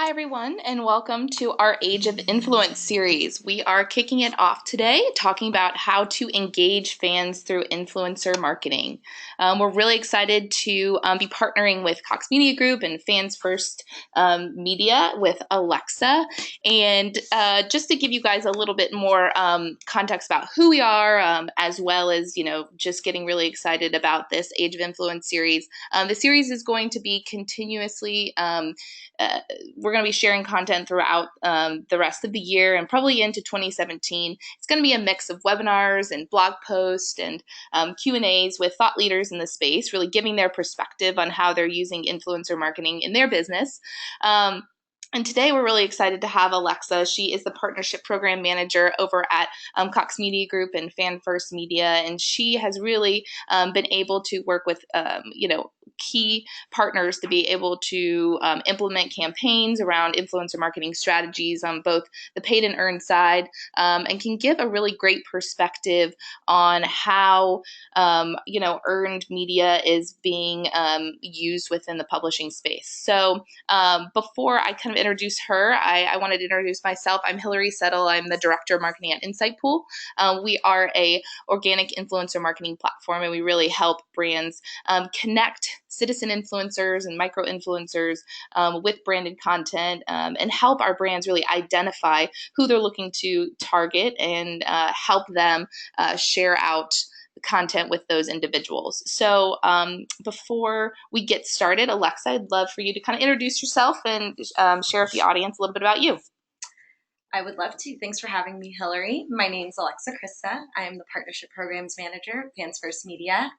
Hi, everyone, and welcome to our Age of Influence series. We are kicking it off today talking about how to engage fans through influencer marketing. We're really excited to be partnering with Cox Media Group and Fans First Media with Alexa. And just to give you guys a little bit more context about who we are, as well as, just getting really excited about this Age of Influence series. The series is going to be continuously we're going to be sharing content throughout the rest of the year and probably into 2017. It's going to be a mix of webinars and blog posts and Q&As with thought leaders in the space, really giving their perspective on how they're using influencer marketing in their business. And today we're really excited to have Alexa. She is the partnership program manager over at Cox Media Group and Fan First Media, and she has really been able to work with key partners to be able to implement campaigns around influencer marketing strategies on both the paid and earned side, and can give a really great perspective on how earned media is being used within the publishing space. So before I kind of introduce her, I wanted to introduce myself. I'm Hillary Settle. I'm the director of marketing at Insightpool. We are a organic influencer marketing platform, and we really help brands connect citizen influencers and micro influencers with branded content, and help our brands really identify who they're looking to target and help them share out content with those individuals. So before we get started, Alexa, I'd love for you to kind of introduce yourself and share with the audience a little bit about you. I would love to. Thanks for having me, Hillary. My name's Alexa Crisa. I am the Partnership Programs Manager at Fans First Media.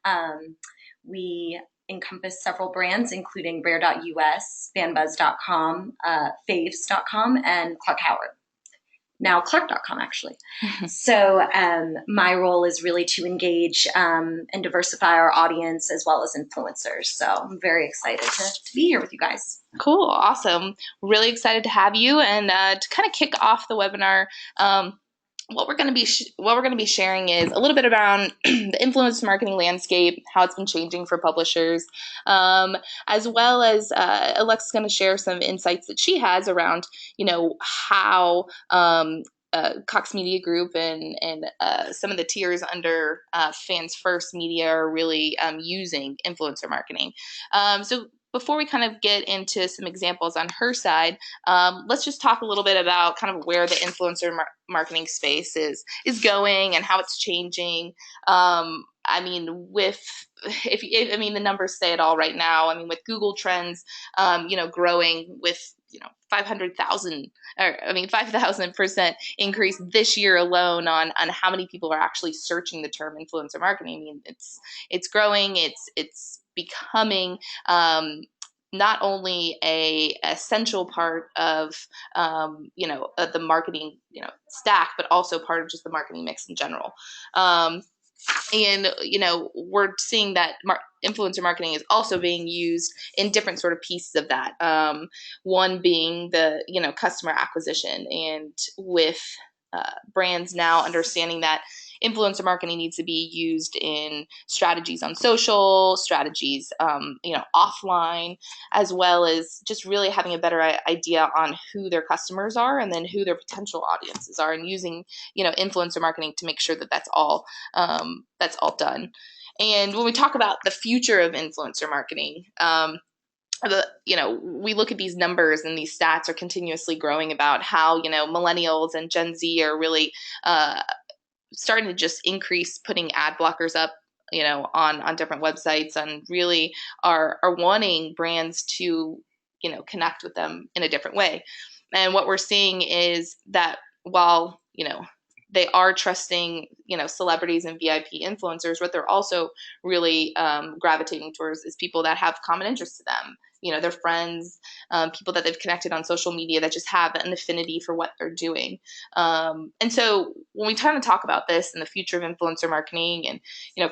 We encompass several brands, including Rare.us, FanBuzz.com, Faves.com, and Clark Howard. Now Clark.com, actually. So my role is really to engage and diversify our audience as well as influencers. So I'm very excited to be here with you guys. Cool. Awesome. Really excited to have you. And to kind of kick off the webinar, what we're going to be sharing is a little bit around the influence marketing landscape, how it's been changing for publishers, as well as Alexa's going to share some insights that she has around, how Cox Media Group and some of the tiers under Fans First Media are really using influencer marketing. So before we kind of get into some examples on her side, let's just talk a little bit about kind of where the influencer marketing space is going and how it's changing. The numbers say it all right now. I mean, with Google Trends, growing with 5,000% increase this year alone on how many people are actually searching the term influencer marketing. I mean, it's growing. It's becoming not only a essential part of the marketing stack, but also part of just the marketing mix in general. We're seeing that influencer marketing is also being used in different sort of pieces of that. One being the customer acquisition, and with brands now understanding that influencer marketing needs to be used in strategies on social, strategies, offline, as well as just really having a better idea on who their customers are and then who their potential audiences are, and using, influencer marketing to make sure that that's all done. And when we talk about the future of influencer marketing, we look at these numbers, and these stats are continuously growing about how, millennials and Gen Z are really starting to just increase putting ad blockers up, on different websites, and really are wanting brands to, connect with them in a different way. And what we're seeing is that while, they are trusting, celebrities and VIP influencers, what they're also really gravitating towards is people that have common interests to them. Their friends, people that they've connected on social media that just have an affinity for what they're doing. And so when we kind of talk about this and the future of influencer marketing and,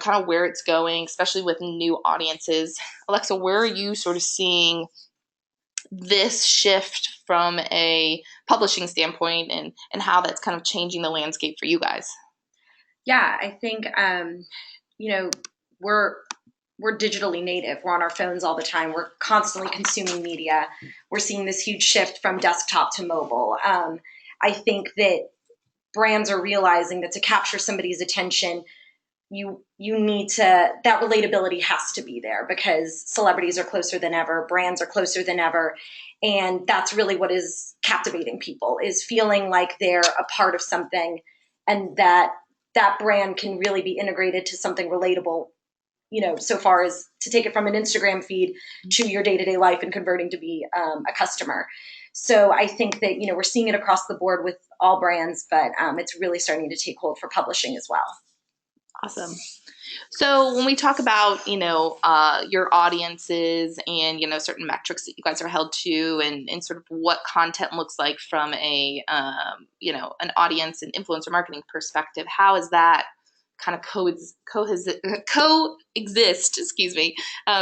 kind of where it's going, especially with new audiences, Alexa, where are you sort of seeing this shift from a publishing standpoint, and how that's kind of changing the landscape for you guys? Yeah, I think, we're we're digitally native. We're on our phones all the time. We're constantly consuming media. We're seeing this huge shift from desktop to mobile. I think that brands are realizing that to capture somebody's attention, you need to, that relatability has to be there, because celebrities are closer than ever, brands are closer than ever, and that's really what is captivating people, is feeling like they're a part of something, and that brand can really be integrated to something relatable, so far as to take it from an Instagram feed to your day-to-day life and converting to be a customer. So I think that, we're seeing it across the board with all brands, but it's really starting to take hold for publishing as well. Awesome. So when we talk about, your audiences and, certain metrics that you guys are held to, and sort of what content looks like from a, an audience and influencer marketing perspective, how is that kind of coexist,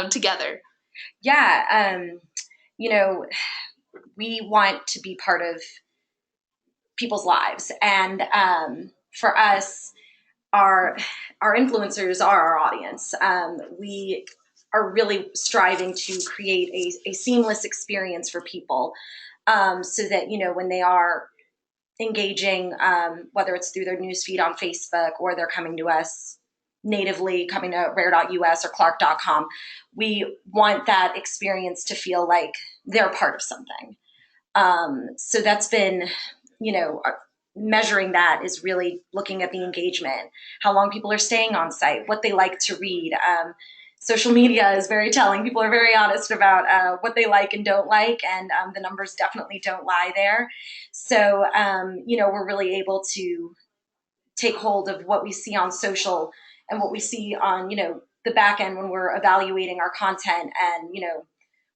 together? Yeah. We want to be part of people's lives. And for us, our influencers are our audience. We are really striving to create a seamless experience for people, so that, when they are engaging, whether it's through their newsfeed on Facebook or they're coming to us natively, coming to rare.us or clark.com, we want that experience to feel like they're part of something. So that's been, measuring that is really looking at the engagement, how long people are staying on site, what they like to read. Social media is very telling. People are very honest about what they like and don't like, and the numbers definitely don't lie there. So, we're really able to take hold of what we see on social and what we see on, the back end when we're evaluating our content, and,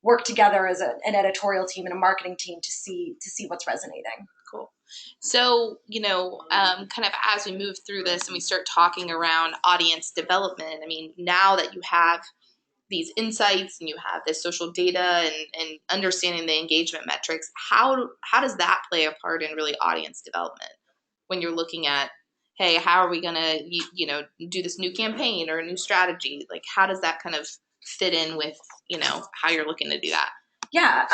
work together as an editorial team and a marketing team to see what's resonating. Cool. So, kind of as we move through this and we start talking around audience development, I mean, now that you have these insights and you have this social data and understanding the engagement metrics, how does that play a part in really audience development when you're looking at, hey, how are we going to, do this new campaign or a new strategy? Like, how does that kind of fit in with, how you're looking to do that? Yeah.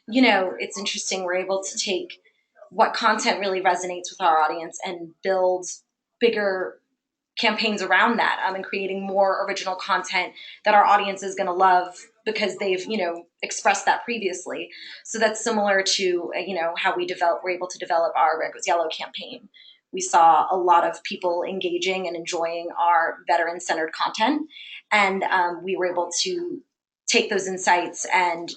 It's interesting. We're able to take what content really resonates with our audience and build bigger campaigns around that, and creating more original content that our audience is going to love because they've, expressed that previously. So that's similar to, how we're able to develop our Red Goes Yellow campaign. We saw a lot of people engaging and enjoying our veteran-centered content, and we were able to take those insights and,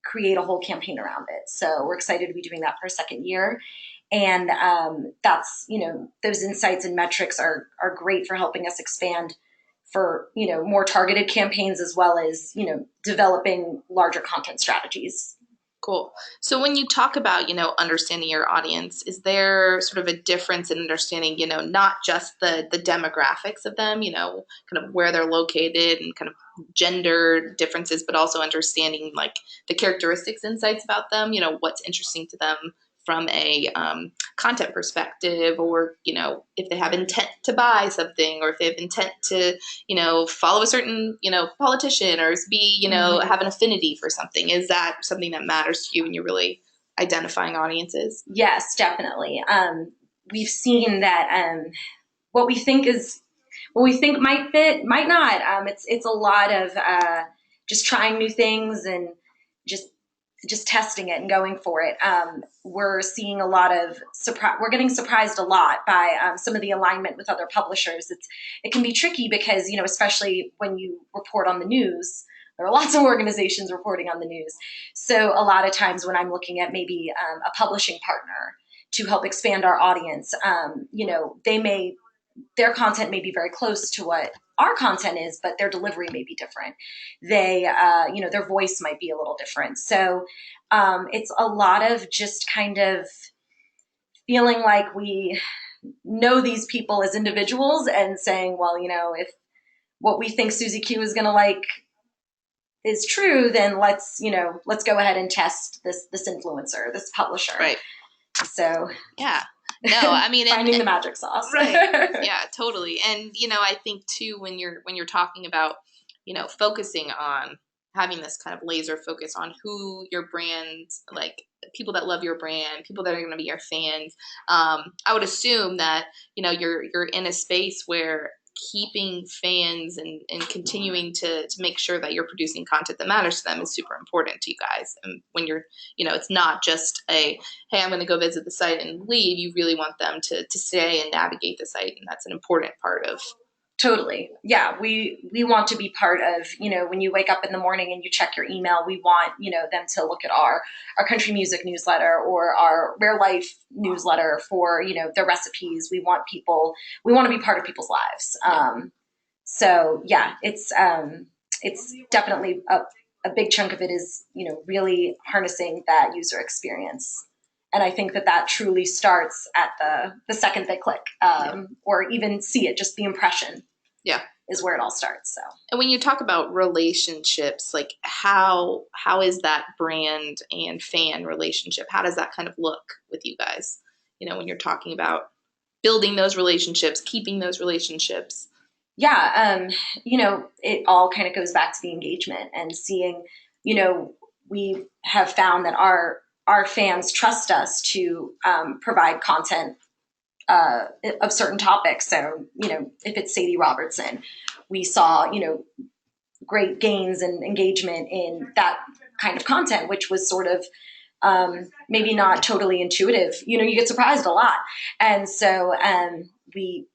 create a whole campaign around it. So we're excited to be doing that for a second year. And that's, those insights and metrics are great for helping us expand for, more targeted campaigns, as well as, developing larger content strategies. Cool. So when you talk about, understanding your audience, is there sort of a difference in understanding, not just the demographics of them, kind of where they're located and kind of gender differences, but also understanding like the characteristics, insights about them, what's interesting to them from a content perspective, or, if they have intent to buy something, or if they have intent to, follow a certain, politician, or be, have an affinity for something. Is that something that matters to you when you're really identifying audiences? Yes, definitely. We've seen that what we think might fit, might not. It's a lot of just trying new things and just testing it and going for it. We're seeing a lot of we're getting surprised a lot by some of the alignment with other publishers. It can be tricky because, especially when you report on the news, there are lots of organizations reporting on the news. So a lot of times when I'm looking at maybe a publishing partner to help expand our audience, their content may be very close to what our content is, but their delivery may be different. Their voice might be a little different. So it's a lot of just kind of feeling like we know these people as individuals and saying, well, if what we think Susie Q is going to like is true, then let's go ahead and test this influencer, this publisher. Right. So yeah. No, I mean, finding the magic sauce. Right. Yeah, totally. And, I think too, when you're talking about, focusing on having this kind of laser focus on who your brand, like people that love your brand, people that are going to be your fans. I would assume that, you're in a space where keeping fans and continuing to make sure that you're producing content that matters to them is super important to you guys. And when you're, it's not just hey, I'm going to go visit the site and leave. You really want them to stay and navigate the site. And that's an important part of. Totally. Yeah. We want to be part of, when you wake up in the morning and you check your email, we want, them to look at our country music newsletter or our Rare Life newsletter for, their recipes. We want to be part of people's lives. So yeah, it's definitely a big chunk of it is, really harnessing that user experience. And I think that truly starts at the second they click, or even see it, just the impression. Yeah. Is where it all starts. So. And when you talk about relationships, like how is that brand and fan relationship? How does that kind of look with you guys? When you're talking about building those relationships, keeping those relationships. Yeah. It all kind of goes back to the engagement and seeing, we have found that our fans trust us to provide content of certain topics. So, if it's Sadie Robertson, we saw, great gains and engagement in that kind of content, which was sort of maybe not totally intuitive. You get surprised a lot. And so we,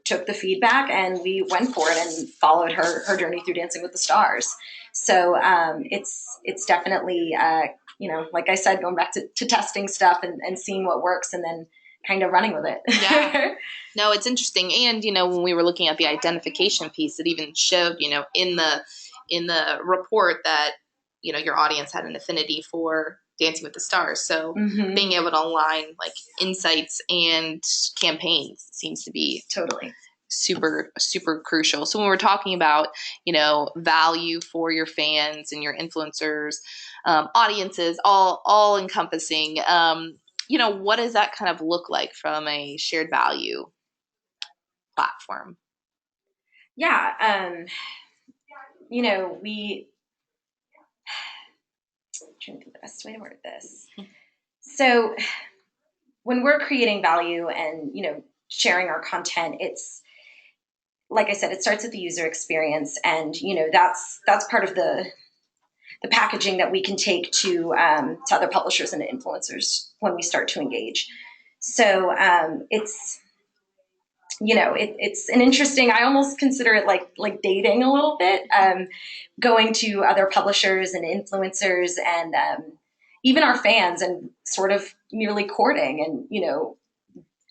took the feedback and we went for it and followed her journey through Dancing with the Stars. So it's definitely, like I said, going back to testing stuff and seeing what works and then kind of running with it. Yeah. No, it's interesting. And, when we were looking at the identification piece, it even showed, in the report that, your audience had an affinity for Dancing with the Stars. So being able to align like insights and campaigns seems to be totally super, super crucial. So when we're talking about, value for your fans and your influencers, audiences, all encompassing, what does that kind of look like from a shared value platform? Yeah. We trying to think the best way to word this. So when we're creating value and, sharing our content, it's, like I said, it starts with the user experience. And, that's part of the packaging that we can take to other publishers and influencers when we start to engage. So it's, it's an interesting, I almost consider it like dating a little bit, going to other publishers and influencers and even our fans and sort of nearly courting and,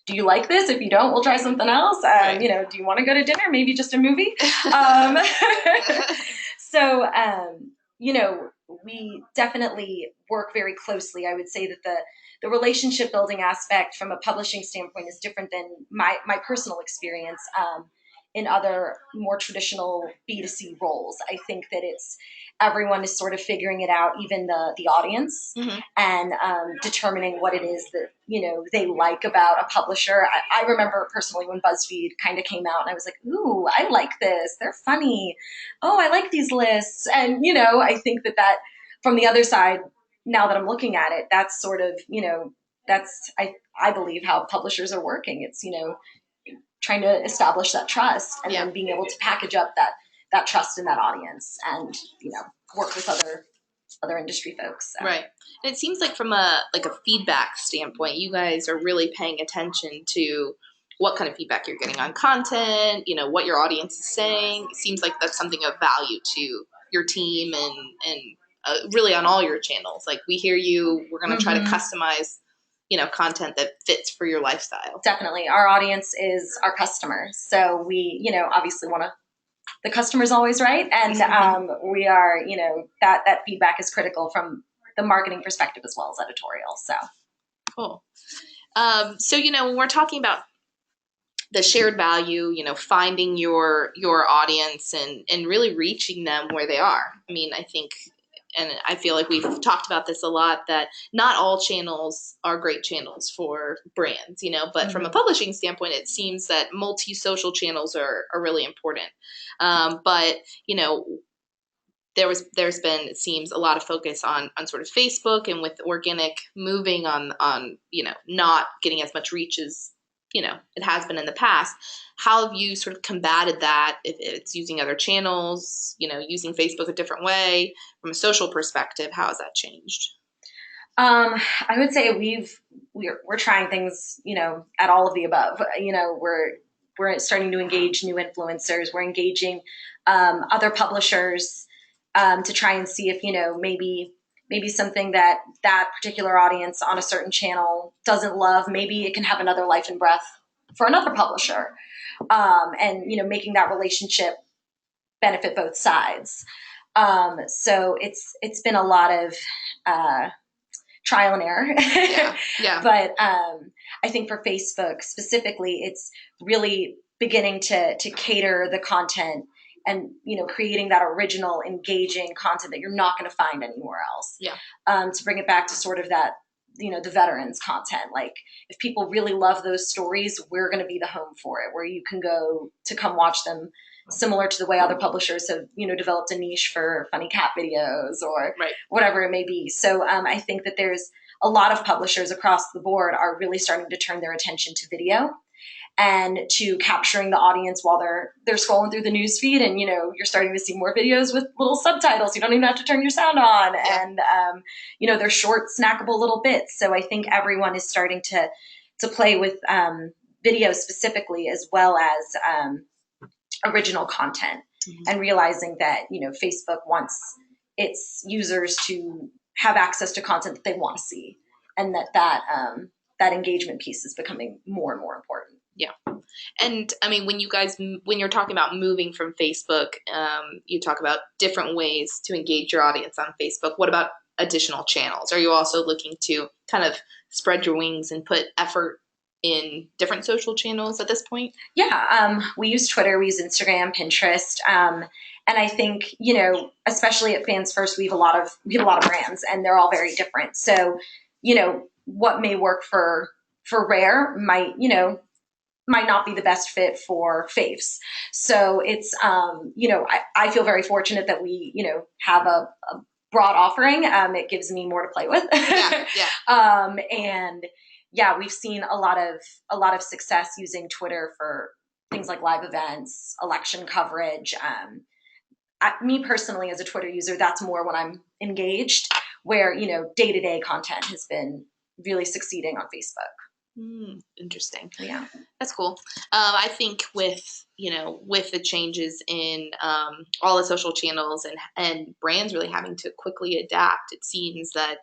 do you like this? If you don't, we'll try something else. Right. Do you want to go to dinner? Maybe just a movie. So, we definitely work very closely. I would say that the relationship building aspect from a publishing standpoint is different than my personal experience in other more traditional B2C roles. I think that everyone is sort of figuring it out, even the audience, and determining what it is that, they like about a publisher. I remember personally when BuzzFeed kind of came out and I was like, ooh, I like this. They're funny. Oh, I like these lists. And, I think that from the other side, now that I'm looking at it, that's sort of, that's, I believe how publishers are working. It's, trying to establish that trust and then being able to package up that trust in that audience and, work with other industry folks. So. Right. And it seems like from a feedback standpoint, you guys are really paying attention to what kind of feedback you're getting on content, what your audience is saying. It seems like that's something of value to your team and really on all your channels. Like we hear you, we're going to try to customize content that fits for your lifestyle. Definitely. Our audience is our customers. So we, obviously want the customer's always right. And we are, that feedback is critical from the marketing perspective as well as editorial. So cool. So, when we're talking about the shared value, finding your audience and really reaching them where they are. I mean, I think I feel like we've talked about this a lot, that not all channels are great channels for brands, but from a publishing standpoint, it seems that multi-social channels are really important. But, there's been, it seems, a lot of focus on sort of Facebook, and with organic moving on not getting as much reach as it has been in the past. How have you sort of combated that? If it's using other channels, using Facebook a different way from a social perspective, how has that changed? I would say we're trying things, at all of the above. We're starting to engage new influencers. We're engaging other publishers to try and see if maybe something that particular audience on a certain channel doesn't love, maybe it can have another life and breath for another publisher, and making that relationship benefit both sides. So it's been a lot of trial and error. Yeah. But I think for Facebook specifically, it's really beginning to cater the content and creating that original, engaging content that you're not going to find anywhere else. Yeah. To bring it back to sort of that, the veterans content. Like, if people really love those stories, we're going to be the home for it, where you can go to come watch them. Similar to the way other publishers have, developed a niche for funny cat videos or whatever it may be. So I think that there's a lot of publishers across the board are really starting to turn their attention to video and to capturing the audience while they're scrolling through the news feed, and you're starting to see more videos with little subtitles. You don't even have to turn your sound on, and they're short, snackable little bits. So I think everyone is starting to play with video specifically, as well as original content, and realizing that Facebook wants its users to have access to content that they want to see, and that engagement piece is becoming more and more important. Yeah. And I mean, when you're talking about moving from Facebook, you talk about different ways to engage your audience on Facebook. What about additional channels? Are you also looking to kind of spread your wings and put effort in different social channels at this point? Yeah. We use Twitter, we use Instagram, Pinterest. And I think, especially at Fans First, we have a lot of brands, and they're all very different. So, what may work for Rare might not be the best fit for Faves. So it's, I feel very fortunate that we, have a broad offering. It gives me more to play with. And yeah, we've seen a lot of success using Twitter for things like live events, election coverage. Me personally, as a Twitter user, that's more when I'm engaged, where, day-to-day content has been really succeeding on Facebook. Interesting. Yeah, that's cool. I think with the changes in all the social channels and brands really having to quickly adapt, it seems that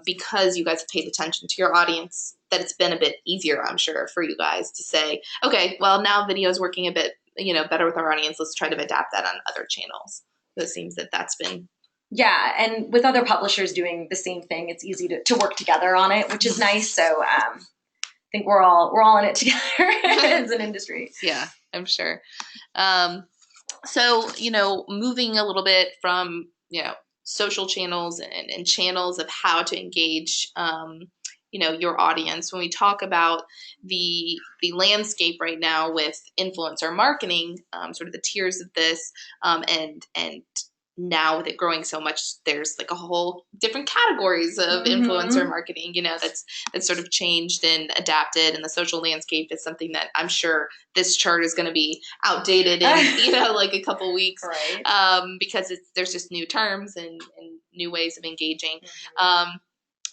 because you guys have paid attention to your audience, that it's been a bit easier, I'm sure, for you guys to say, okay, well, now video is working a bit better with our audience. Let's try to adapt that on other channels. So it seems that that's been. Yeah, and with other publishers doing the same thing, it's easy to work together on it, which is nice. So I think we're all in it together as an industry. Yeah, I'm sure. So, moving a little bit from, social channels and channels of how to engage, your audience. When we talk about the landscape right now with influencer marketing, sort of the tiers of this, and now with it growing so much, there's like a whole different categories of influencer marketing, that's sort of changed and adapted. And the social landscape is something that I'm sure this chart is going to be outdated in, like a couple weeks, because there's just new terms and new ways of engaging.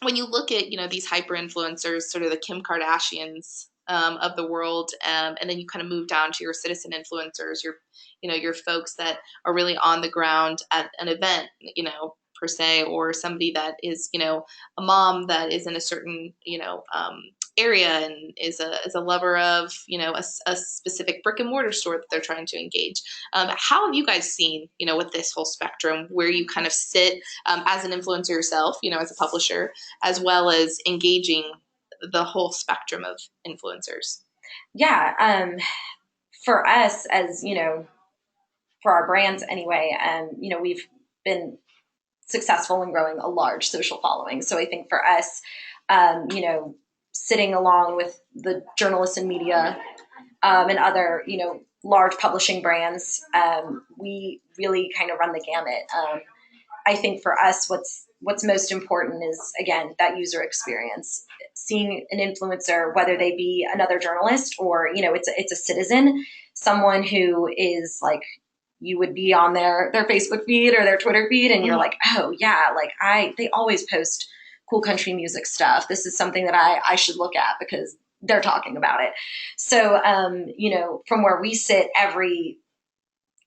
When you look at, these hyper influencers, sort of the Kim Kardashians of the world, and then you kind of move down to your citizen influencers, your folks that are really on the ground at an event, per se, or somebody that is, a mom that is in a certain, area and is a lover of, a specific brick and mortar store that they're trying to engage. How have you guys seen, with this whole spectrum, where you kind of sit as an influencer yourself, as a publisher, as well as engaging the whole spectrum of influencers? Yeah. For us, as for our brands anyway, we've been successful in growing a large social following. So I think for us, you know, sitting along with the journalists and media and other, you know, large publishing brands, we really kind of run the gamut. I think for us, what's most important is, again, that user experience. Seeing an influencer, whether they be another journalist or, you know, it's a citizen, someone who is like, you would be on their Facebook feed or their Twitter feed, and you're like, oh yeah, like they always post cool country music stuff. This is something that I should look at because they're talking about it. So, you know, from where we sit, every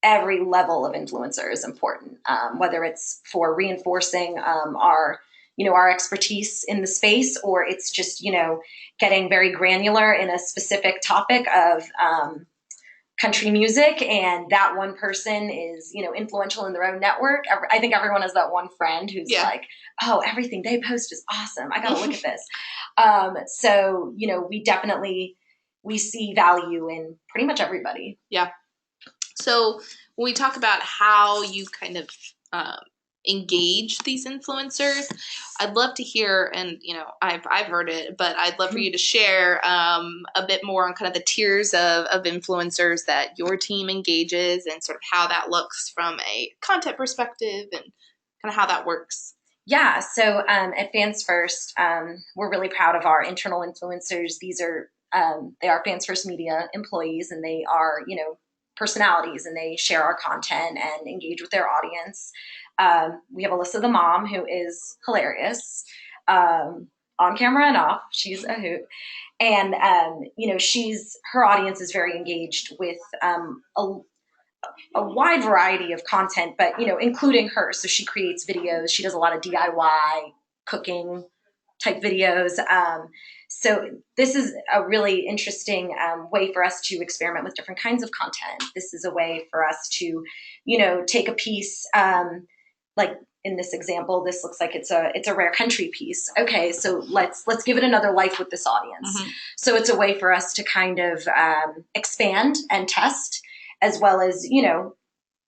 level of influencer is important, whether it's for reinforcing our, you know, our expertise in the space, or it's just, you know, getting very granular in a specific topic of country music, and that one person is, you know, influential in their own network. I think everyone has that one friend who's like, oh, everything they post is awesome, I gotta look at this. So, you know, we see value in pretty much everybody. Yeah. So when we talk about how you kind of engage these influencers, I'd love to hear, and you know, I've heard it, but I'd love for you to share a bit more on kind of the tiers of influencers that your team engages, and sort of how that looks from a content perspective, and kind of how that works. Yeah, so at Fans First, we're really proud of our internal influencers. These are they are Fans First Media employees, and they are, you know, personalities, and they share our content and engage with their audience. We have Alyssa the mom, who is hilarious on camera and off. She's a hoot. And, you know, her audience is very engaged with a wide variety of content, but, you know, including her. So she creates videos. She does a lot of DIY cooking type videos. So this is a really interesting way for us to experiment with different kinds of content. This is a way for us to, you know, take a piece, like in this example, this looks like it's a rare country piece. Okay, so let's give it another life with this audience. So it's a way for us to kind of expand and test, as well as, you know,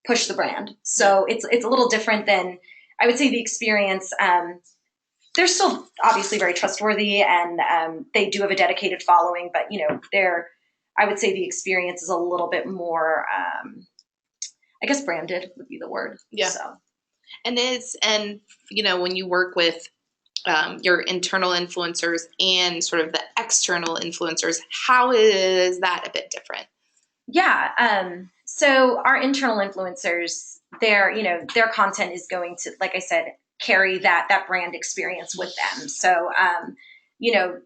push the brand. So it's a little different than, I would say, the experience. They're still obviously very trustworthy, and they do have a dedicated following, but, you know, I would say the experience is a little bit more, I guess branded would be the word. Yeah. So. And you know, when you work with your internal influencers and sort of the external influencers, how is that a bit different? Yeah. So our internal influencers, their content is going to, like I said, carry that brand experience with them. So, you know,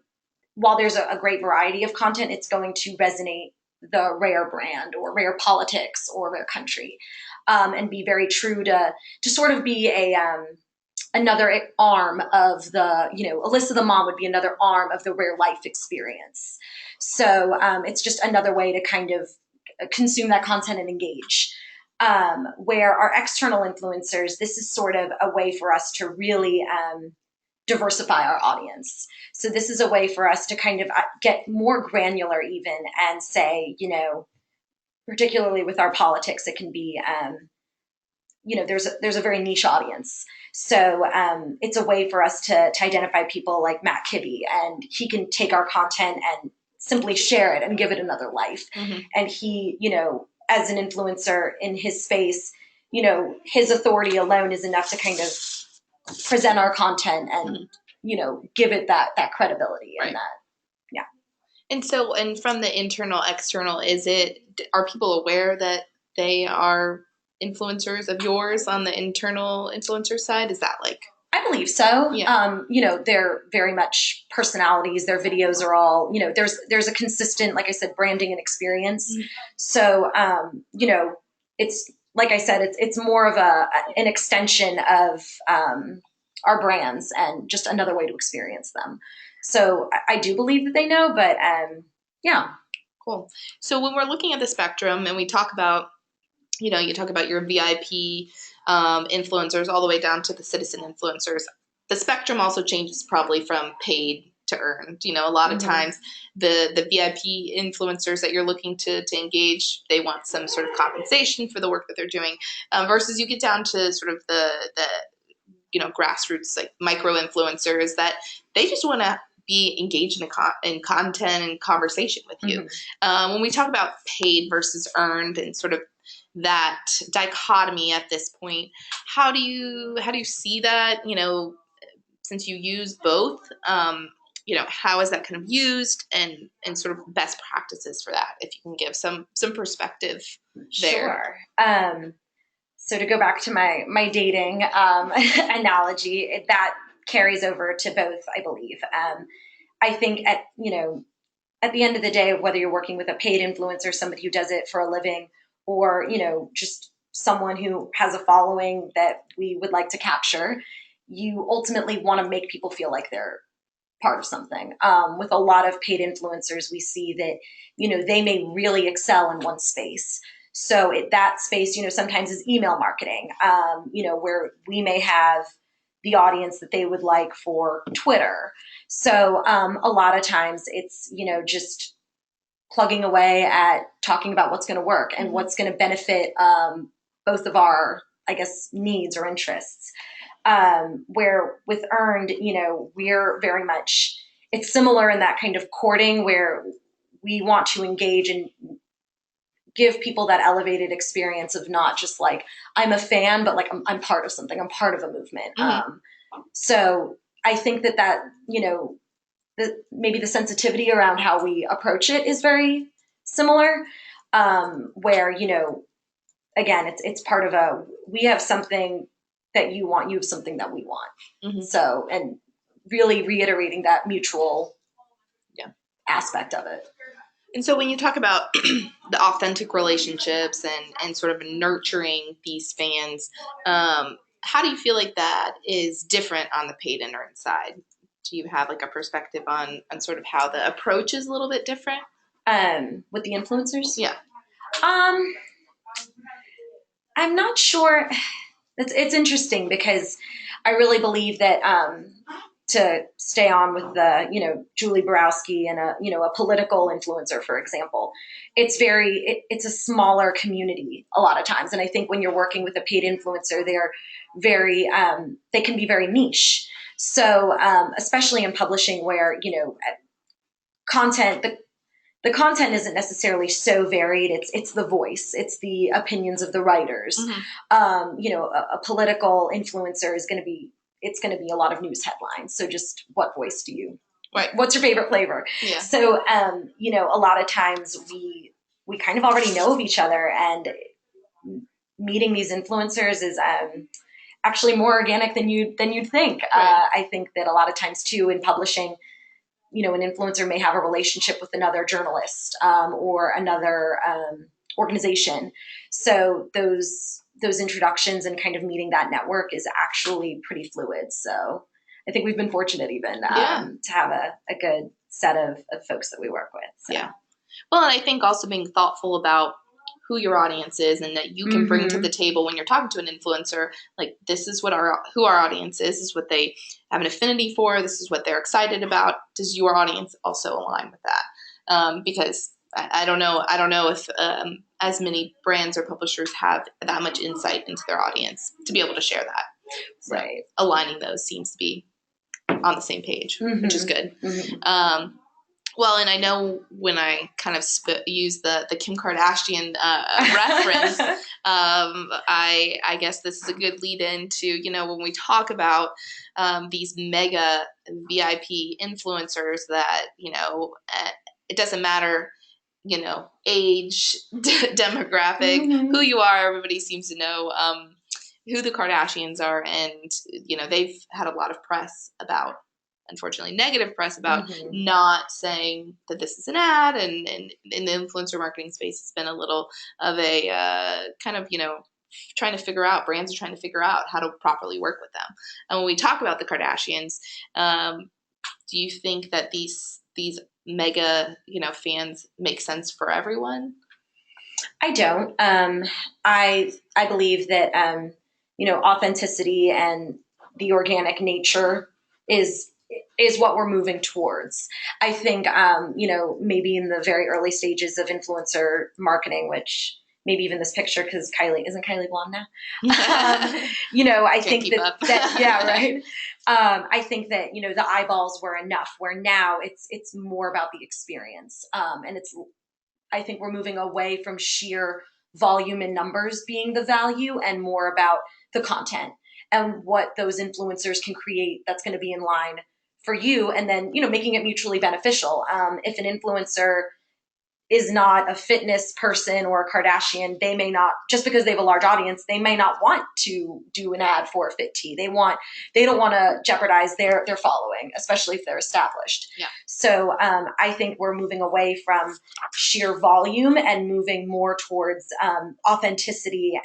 while there's a great variety of content, it's going to resonate the rare brand or rare politics or rare country, and be very true to sort of be another arm of the, you know, Alyssa the mom would be another arm of the rare life experience. So it's just another way to kind of consume that content and engage. Where our external influencers, this is sort of a way for us to really diversify our audience. So this is a way for us to kind of get more granular even, and say, you know, particularly with our politics, it can be, you know, there's a very niche audience. So it's a way for us to identify people like Matt Kibbe, and he can take our content and simply share it and give it another life. And he, you know, as an influencer in his space, you know, his authority alone is enough to kind of present our content and, you know, give it that credibility. Right. And that, yeah. And so, and from the internal, external, are people aware that they are influencers of yours on the internal influencer side? Is that like? I believe so. Yeah. You know, they're very much personalities. Their videos are all, you know, there's a consistent, like I said, branding and experience. So, you know, it's, like I said, it's more of an extension of our brands and just another way to experience them. So I do believe that they know, but yeah. Cool. So when we're looking at the spectrum and we talk about, you know, you talk about your VIP influencers all the way down to the citizen influencers, the spectrum also changes probably from paid to earned. You know, a lot of times the VIP influencers that you're looking to engage, they want some sort of compensation for the work that they're doing, versus you get down to sort of the grassroots, like micro influencers, that they just want to be engaged in content and conversation with you. When we talk about paid versus earned and sort of that dichotomy at this point, how do you see that, since you use both, how is that kind of used, and sort of best practices for that, if you can give some perspective there. Sure. So to go back to my dating analogy, that carries over to both, I believe. I think at the end of the day, whether you're working with a paid influencer, somebody who does it for a living, or just someone who has a following that we would like to capture, you ultimately want to make people feel like they're part of something. With a lot of paid influencers, we see that they may really excel in one space. So that space, sometimes is email marketing, where we may have the audience that they would like for Twitter. So a lot of times it's, just plugging away at talking about what's going to work and what's going to benefit both of our, I guess, needs or interests. Where with earned, we're very much, it's similar in that kind of courting where we want to engage and give people that elevated experience of not just like, I'm a fan, but like I'm part of something, I'm part of a movement. So I think that maybe the sensitivity around how we approach it is very similar, where, again, it's part of we have something that you want, you have something that we want. So, and really reiterating that mutual aspect of it. And so when you talk about the authentic relationships and sort of nurturing these fans, how do you feel like that is different on the paid and earned side? Do you have like a perspective on sort of how the approach is a little bit different? With the influencers? Yeah. I'm not sure. It's interesting because I really believe that to stay on with the Julie Borowski and a political influencer, for example, it's a smaller community a lot of times, and I think when you're working with a paid influencer, they're very they can be very niche. So especially in publishing, where content the content isn't necessarily so varied. It's the voice. It's the opinions of the writers. A political influencer is going to be a lot of news headlines. So just what voice do you? Right. What's your favorite flavor? Yeah. So a lot of times we kind of already know of each other, and meeting these influencers is actually more organic than you'd think. Right. I think that a lot of times too in publishing, an influencer may have a relationship with another journalist or another organization. So those introductions and kind of meeting that network is actually pretty fluid. So I think we've been fortunate even to have a good set of folks that we work with. So. Yeah. Well, and I think also being thoughtful about who your audience is, and that you can bring to the table when you're talking to an influencer, like, this is what who our audience is what they have an affinity for, this is what they're excited about. Does your audience also align with that? Because I don't know if as many brands or publishers have that much insight into their audience to be able to share that. So right. Aligning those seems to be on the same page, which is good. Well, and I know when I kind of use the Kim Kardashian reference, I guess this is a good lead into, when we talk about these mega VIP influencers that, it doesn't matter, age, demographic, who you are, everybody seems to know who the Kardashians are. And, they've had a lot of press about, unfortunately, negative press about not saying that this is an ad, and in the influencer marketing space, it's been a little of a kind of, brands are trying to figure out how to properly work with them. And when we talk about the Kardashians, do you think that these mega, fans make sense for everyone? I don't. I believe that, authenticity and the organic nature is what we're moving towards. I think, maybe in the very early stages of influencer marketing, which, maybe even this picture, because isn't Kylie blonde now? I think that yeah, right. I think that, the eyeballs were enough, where now it's more about the experience. And I think we're moving away from sheer volume and numbers being the value, and more about the content and what those influencers can create that's going to be in line for you. And then, making it mutually beneficial. If an influencer is not a fitness person or a Kardashian, they may not, just because they have a large audience, they may not want to do an ad for a fit tea. They don't want to jeopardize their following, especially if they're established. Yeah. So I think we're moving away from sheer volume and moving more towards authenticity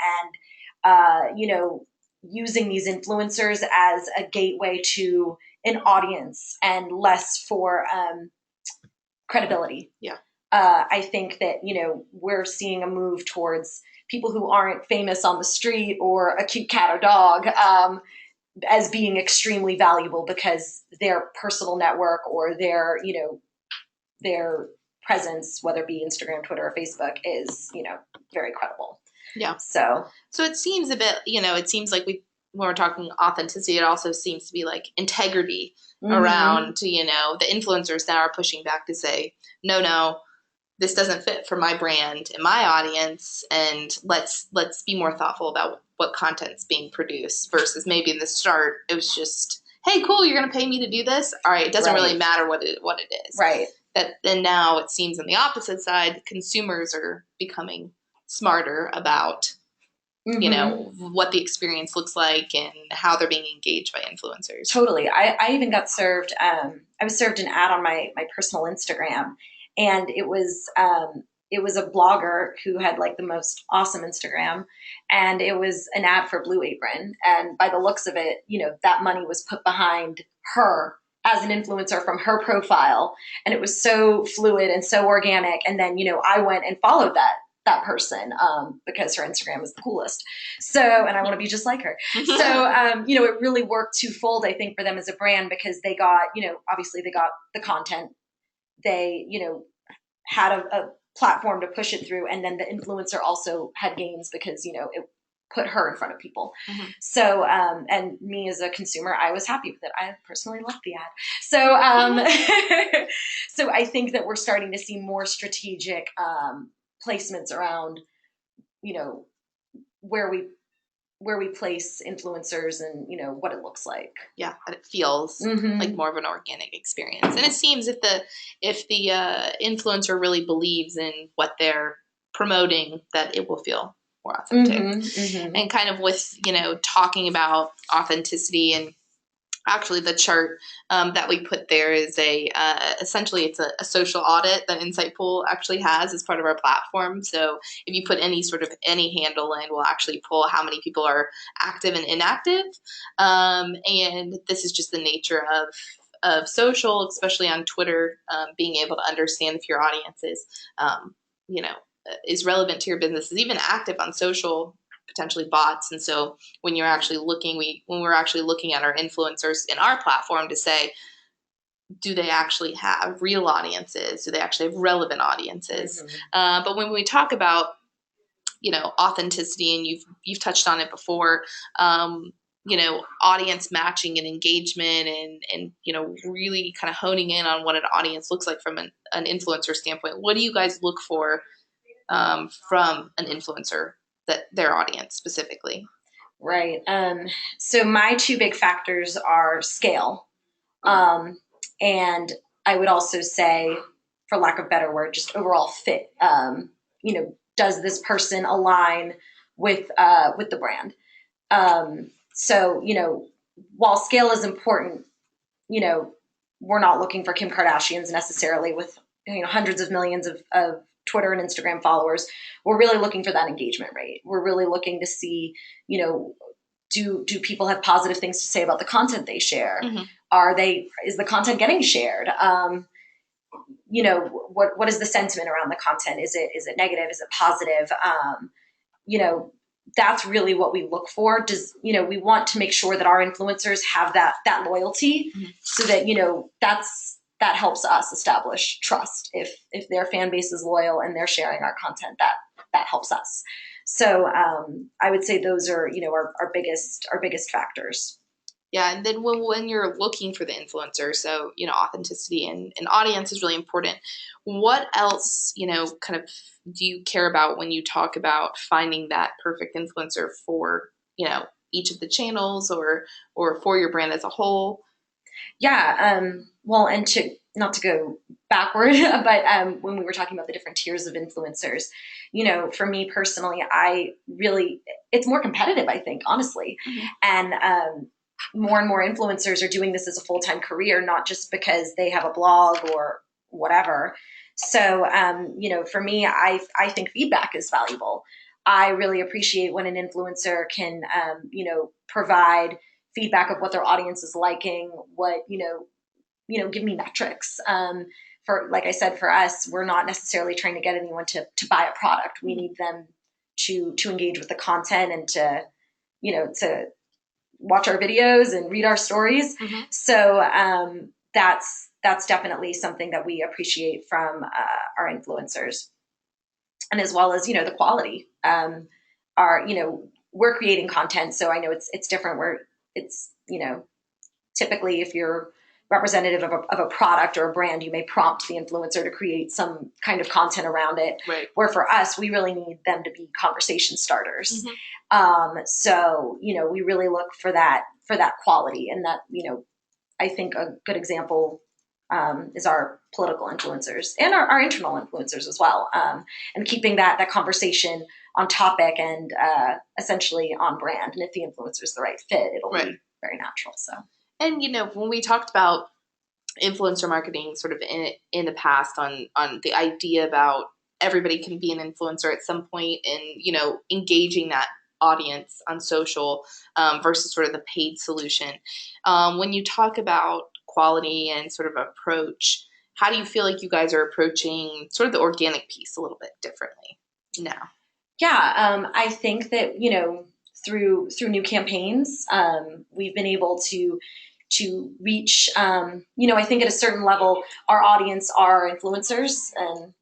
and, using these influencers as a gateway to an audience and less for credibility. Yeah. I think that, we're seeing a move towards people who aren't famous on the street or a cute cat or dog as being extremely valuable, because their personal network or their presence, whether it be Instagram, Twitter, or Facebook, is, very credible. Yeah. So it seems a bit, it seems like when we're talking authenticity, it also seems to be like integrity around, the influencers now are pushing back to say, no, this doesn't fit for my brand and my audience, and let's be more thoughtful about what content's being produced, versus maybe in the start it was just, hey, cool, you're going to pay me to do this. All right, it doesn't really matter what it is. Right. And now it seems on the opposite side, consumers are becoming smarter about what the experience looks like and how they're being engaged by influencers. Totally. I even got served. I was served an ad on my personal Instagram. And it was a blogger who had like the most awesome Instagram, and it was an ad for Blue Apron. And by the looks of it, that money was put behind her as an influencer from her profile, and it was so fluid and so organic. And then, I went and followed that person because her Instagram is the coolest. So, and I want to be just like her. So, it really worked twofold, I think, for them as a brand, because they got, obviously they got the content. They, had a platform to push it through. And then the influencer also had gains because, it put her in front of people. Mm-hmm. So, and me as a consumer, I was happy with it. I personally loved the ad. So, so I think that we're starting to see more strategic placements around, where we place influencers and, what it looks like. Yeah, and it feels like more of an organic experience. And it seems if the influencer really believes in what they're promoting, that it will feel more authentic. And kind of with, talking about authenticity, and actually the chart that we put there is essentially it's a social audit that Insightful actually has as part of our platform. So if you put any handle in, we'll actually pull how many people are active and inactive. And this is just the nature of social, especially on Twitter, being able to understand if your audience is relevant to your business, is even active on social, potentially bots. And so when we're actually looking at our influencers in our platform to say, do they actually have real audiences? Do they actually have relevant audiences? But when we talk about, authenticity, and you've touched on it before, audience matching and engagement, and really kind of honing in on what an audience looks like from an influencer standpoint. What do you guys look for from an influencer, that their audience specifically? Right. So my two big factors are scale. And I would also say, for lack of a better word, just overall fit. Does this person align with the brand? So, while scale is important, we're not looking for Kim Kardashians necessarily with, hundreds of millions of Twitter and Instagram followers. We're really looking for that engagement rate. We're really looking to see, do people have positive things to say about the content they share? Is the content getting shared? What is the sentiment around the content? Is it negative? Is it positive? That's really what we look for. We want to make sure that our influencers have that loyalty, so that, that helps us establish trust. If their fan base is loyal and they're sharing our content, that that helps us. So I would say those are, our biggest factors. Yeah, and then when you're looking for the influencer, so authenticity and audience is really important. What else, kind of do you care about when you talk about finding that perfect influencer for, each of the channels or for your brand as a whole? Yeah. Well, and to not to go backward, but when we were talking about the different tiers of influencers, for me personally, it's more competitive, I think, honestly. Mm-hmm. And more and more influencers are doing this as a full-time career, not just because they have a blog or whatever. So, for me, I think feedback is valuable. I really appreciate when an influencer can, provide feedback of what their audience is liking, give me metrics. For, like I said, for us, we're not necessarily trying to get anyone to buy a product. We need them to engage with the content and to watch our videos and read our stories. Mm-hmm. So that's definitely something that we appreciate from our influencers, and as well as the quality. We're creating content, so I know it's different. Where it's typically if you're representative of a product or a brand, you may prompt the influencer to create some kind of content around it. Right. Where for us, we really need them to be conversation starters. Mm-hmm. So we really look for that quality, and that I think a good example is our political influencers and our internal influencers as well, and keeping that conversation on topic and essentially on brand. And if the influencer is the right fit, it'll be very natural. So. And when we talked about influencer marketing sort of in the past on the idea about everybody can be an influencer at some point and engaging that audience on social versus sort of the paid solution. When you talk about quality and sort of approach, how do you feel like you guys are approaching sort of the organic piece a little bit differently now? Yeah, I think that through new campaigns, we've been able to reach. I think at a certain level, our audience are influencers, and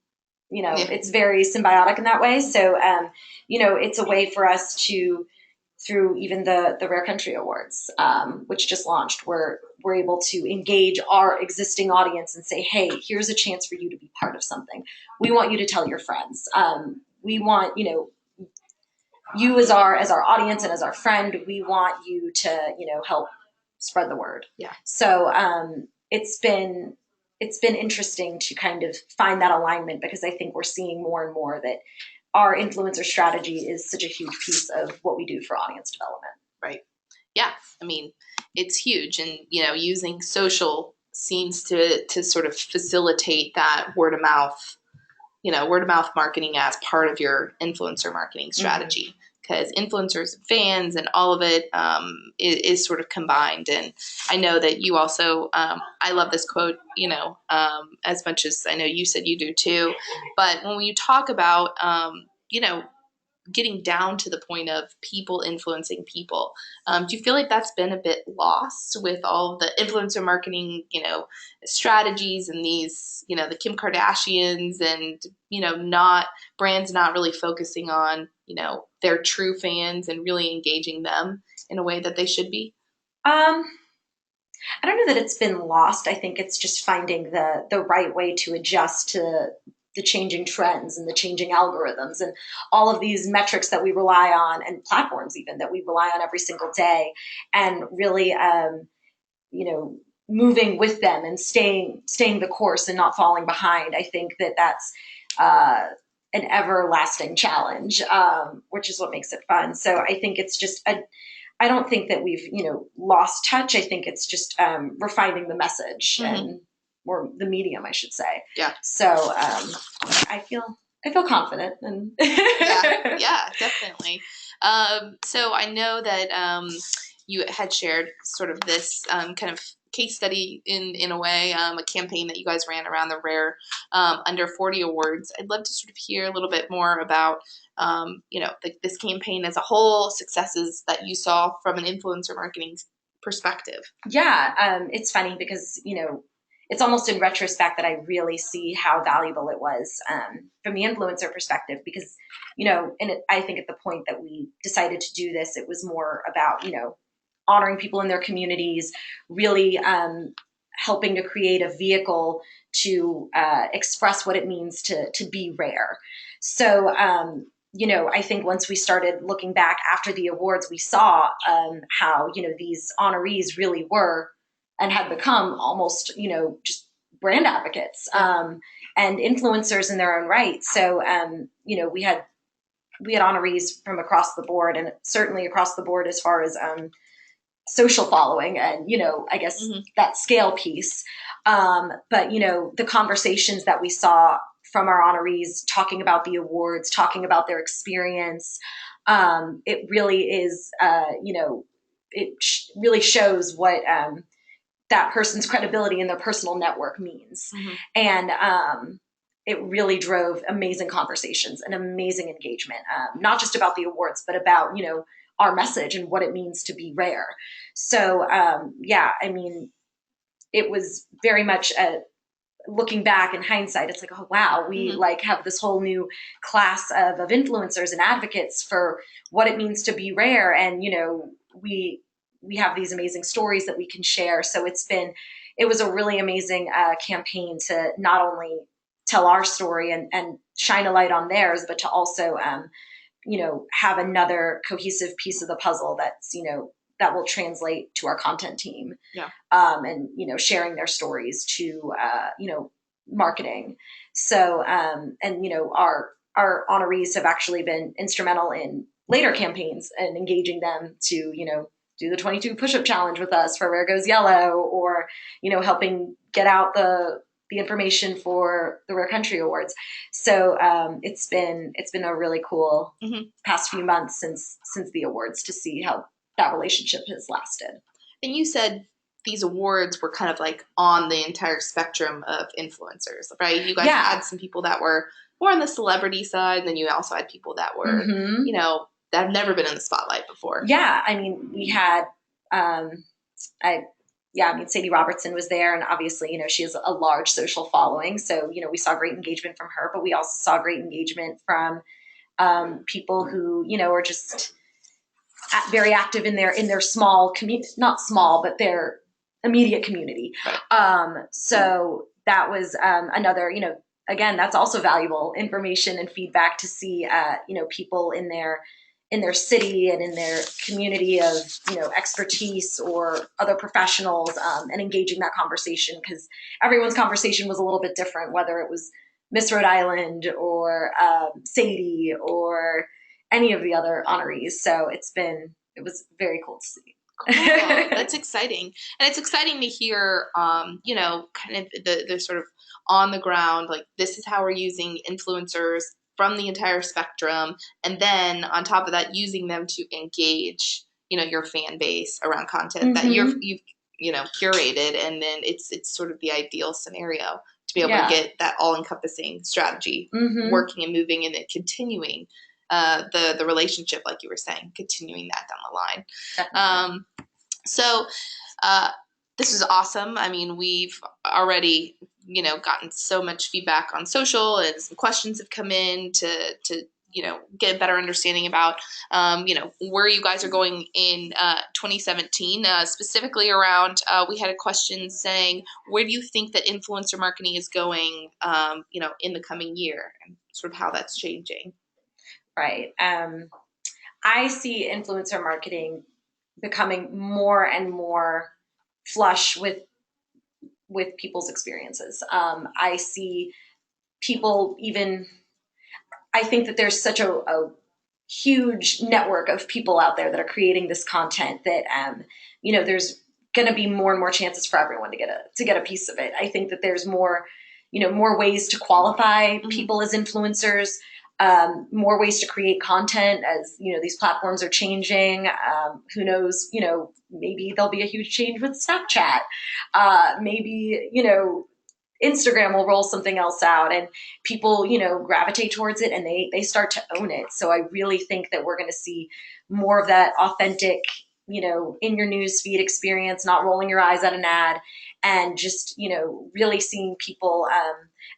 it's very symbiotic in that way. So it's a way for us to, through even the Rare Country Awards, which just launched, where we're able to engage our existing audience and say, hey, here's a chance for you to be part of something. We want you to tell your friends. We want you as our audience and as our friend. We want you to help spread the word. Yeah. So it's been interesting to kind of find that alignment, because I think we're seeing more and more that our influencer strategy is such a huge piece of what we do for audience development. Right. Yeah. I mean, it's huge, and using social seems to sort of facilitate that word of mouth marketing as part of your influencer marketing strategy, because influencers and fans and all of it is sort of combined. And I know that you also, I love this quote, as much as I know you said you do too, but when you talk about, getting down to the point of people influencing people. Do you feel like that's been a bit lost with all the influencer marketing, strategies and these, the Kim Kardashians and, not brands not really focusing on, their true fans and really engaging them in a way that they should be? I don't know that it's been lost. I think it's just finding the right way to adjust to the changing trends and the changing algorithms and all of these metrics that we rely on, and platforms even that we rely on every single day, and really, moving with them and staying the course and not falling behind. I think that's an everlasting challenge, which is what makes it fun. So I think it's just I don't think that we've lost touch. I think it's just refining the message and or the medium, I should say. Yeah. So I feel confident. And yeah, definitely. So I know that you had shared sort of this kind of case study in a way, a campaign that you guys ran around the Rare Under 40 Awards. I'd love to sort of hear a little bit more about this campaign as a whole, successes that you saw from an influencer marketing perspective. Yeah, it's funny because it's almost in retrospect that I really see how valuable it was from the influencer perspective, because, I think at the point that we decided to do this, it was more about, honoring people in their communities, really helping to create a vehicle to express what it means to be rare. So, I think once we started looking back after the awards, we saw how, these honorees really were and had become almost, just brand advocates and influencers in their own right. So, we had honorees from across the board, and certainly across the board as far as social following and, I guess that scale piece. But, the conversations that we saw from our honorees talking about the awards, talking about their experience, it really is, really shows what that person's credibility in their personal network means. And it really drove amazing conversations and amazing engagement, not just about the awards, but about, our message and what it means to be rare. So, it was very much looking back in hindsight, it's like, oh, wow, we like have this whole new class of influencers and advocates for what it means to be rare. And, we have these amazing stories that we can share. So it was a really amazing campaign to not only tell our story and shine a light on theirs, but to also, have another cohesive piece of the puzzle that's, that will translate to our content team. And, sharing their stories to, marketing. So, and, our honorees have actually been instrumental in later campaigns and engaging them to, do the 22 push-up challenge with us for Rare Goes Yellow, or, helping get out the information for the Rare Country Awards. So it's been a really cool past few months since the awards to see how that relationship has lasted. And you said these awards were kind of like on the entire spectrum of influencers, right? You guys had some people that were more on the celebrity side, and then you also had people that were, that have never been in the spotlight before. Yeah, I mean, we had, Sadie Robertson was there, and obviously, she has a large social following. So, we saw great engagement from her, but we also saw great engagement from people who, are just very active in their small community, not small, but their immediate community. Right. So that was another, again, that's also valuable information and feedback to see, people in their city and in their community of, expertise or other professionals, and engaging that conversation, because everyone's conversation was a little bit different, whether it was Miss Rhode Island or Sadie or any of the other honorees. So it was very cool to see. Cool. That's exciting. And it's exciting to hear, kind of the sort of on the ground, like, this is how we're using influencers from the entire spectrum. And then on top of that, using them to engage, your fan base around content that you've curated. And then it's sort of the ideal scenario to be able to get that all-encompassing strategy working and moving, and then continuing the relationship, like you were saying, continuing that down the line. So this is awesome. I mean, we've already, gotten so much feedback on social, and some questions have come in to get a better understanding about, where you guys are going in 2017, specifically around, we had a question saying, where do you think that influencer marketing is going, in the coming year, and sort of how that's changing? Right. I see influencer marketing becoming more and more flush with people's experiences. I see people I think that there's such a huge network of people out there that are creating this content that, there's going to be more and more chances for everyone to get a piece of it. I think that there's more ways to qualify people as influencers. More ways to create content as, these platforms are changing. Who knows, maybe there'll be a huge change with Snapchat. Maybe, Instagram will roll something else out, and people, gravitate towards it, and they start to own it. So I really think that we're going to see more of that authentic in your news feed experience, not rolling your eyes at an ad, and just, really seeing people.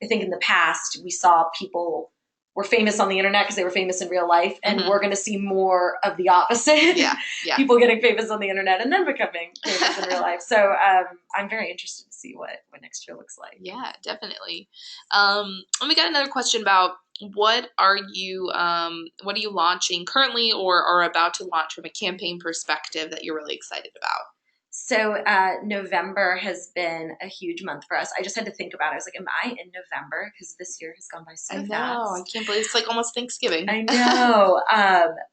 I think in the past we saw people were famous on the internet because they were famous in real life, and we're going to see more of the opposite. Yeah. People getting famous on the internet and then becoming famous in real life. So I'm very interested to see what next year looks like. Yeah, definitely. And we got another question about what are you launching currently or are about to launch from a campaign perspective that you're really excited about? So November has been a huge month for us. I just had to think about it. I was like, am I in November? Because this year has gone by so fast. I can't believe it's like almost Thanksgiving. I know.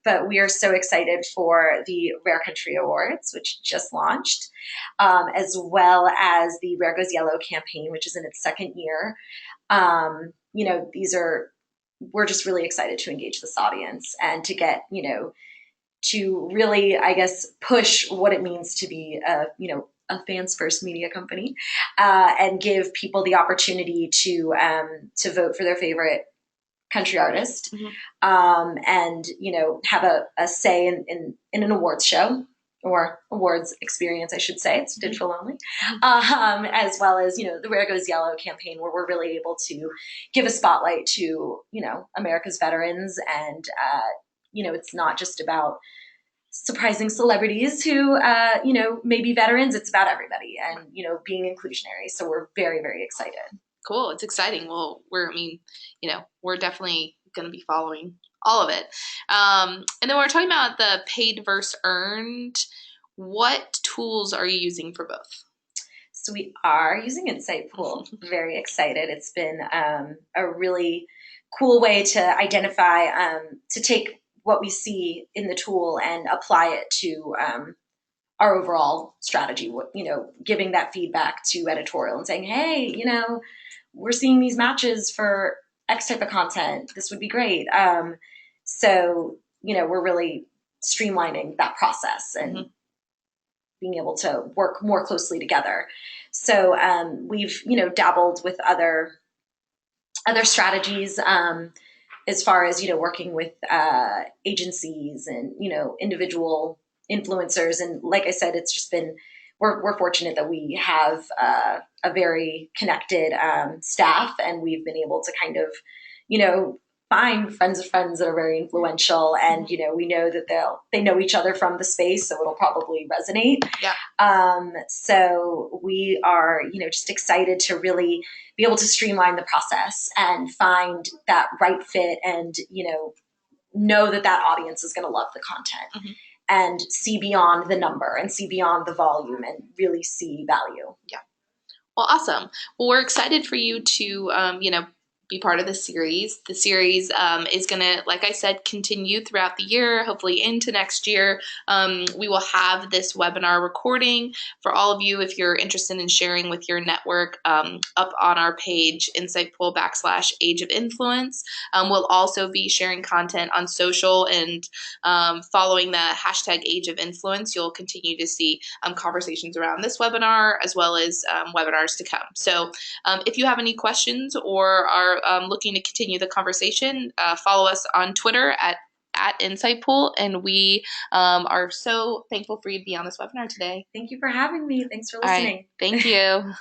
But we are so excited for the Rare Country Awards, which just launched, as well as the Rare Goes Yellow campaign, which is in its second year. We're just really excited to engage this audience and to get, to really, I guess, push what it means to be a fans first media company, and give people the opportunity to vote for their favorite country artist, and have a say in an awards show or awards experience, I should say. It's digital only, as well as the Rare Goes Yellow campaign, where we're really able to give a spotlight to America's veterans, and it's not just about surprising celebrities who may be veterans. It's about everybody, and being inclusionary. So we're very, very excited. Cool. It's exciting. Well, we're definitely going to be following all of it. And then we're talking about the paid versus earned. What tools are you using for both? So we are using Insightful. Very excited. It's been a really cool way to identify, to take what we see in the tool and apply it to our overall strategy, giving that feedback to editorial and saying, hey, we're seeing these matches for X type of content. This would be great. So, we're really streamlining that process and being able to work more closely together. So we've, dabbled with other strategies, as far as, working with agencies and, individual influencers. And like I said, it's just been, we're fortunate that we have a very connected staff, and we've been able to kind of, find friends of friends that are very influential, and we know that they know each other from the space, so it'll probably resonate. So we are just excited to really be able to streamline the process and find that right fit, and know that audience is going to love the content, and see beyond the number and see beyond the volume and really see value. Yeah. Well, awesome. Well, we're excited for you to be part of the series. The series is going to, like I said, continue throughout the year, hopefully into next year. We will have this webinar recording for all of you if you're interested in sharing with your network, up on our page, Insightful/Age of Influence. We'll also be sharing content on social, and following the hashtag Age of Influence, you'll continue to see conversations around this webinar, as well as webinars to come. So if you have any questions or are looking to continue the conversation, follow us on Twitter at Insightful, and we are so thankful for you to be on this webinar today. Thank you for having me. Thanks for listening. Thank you.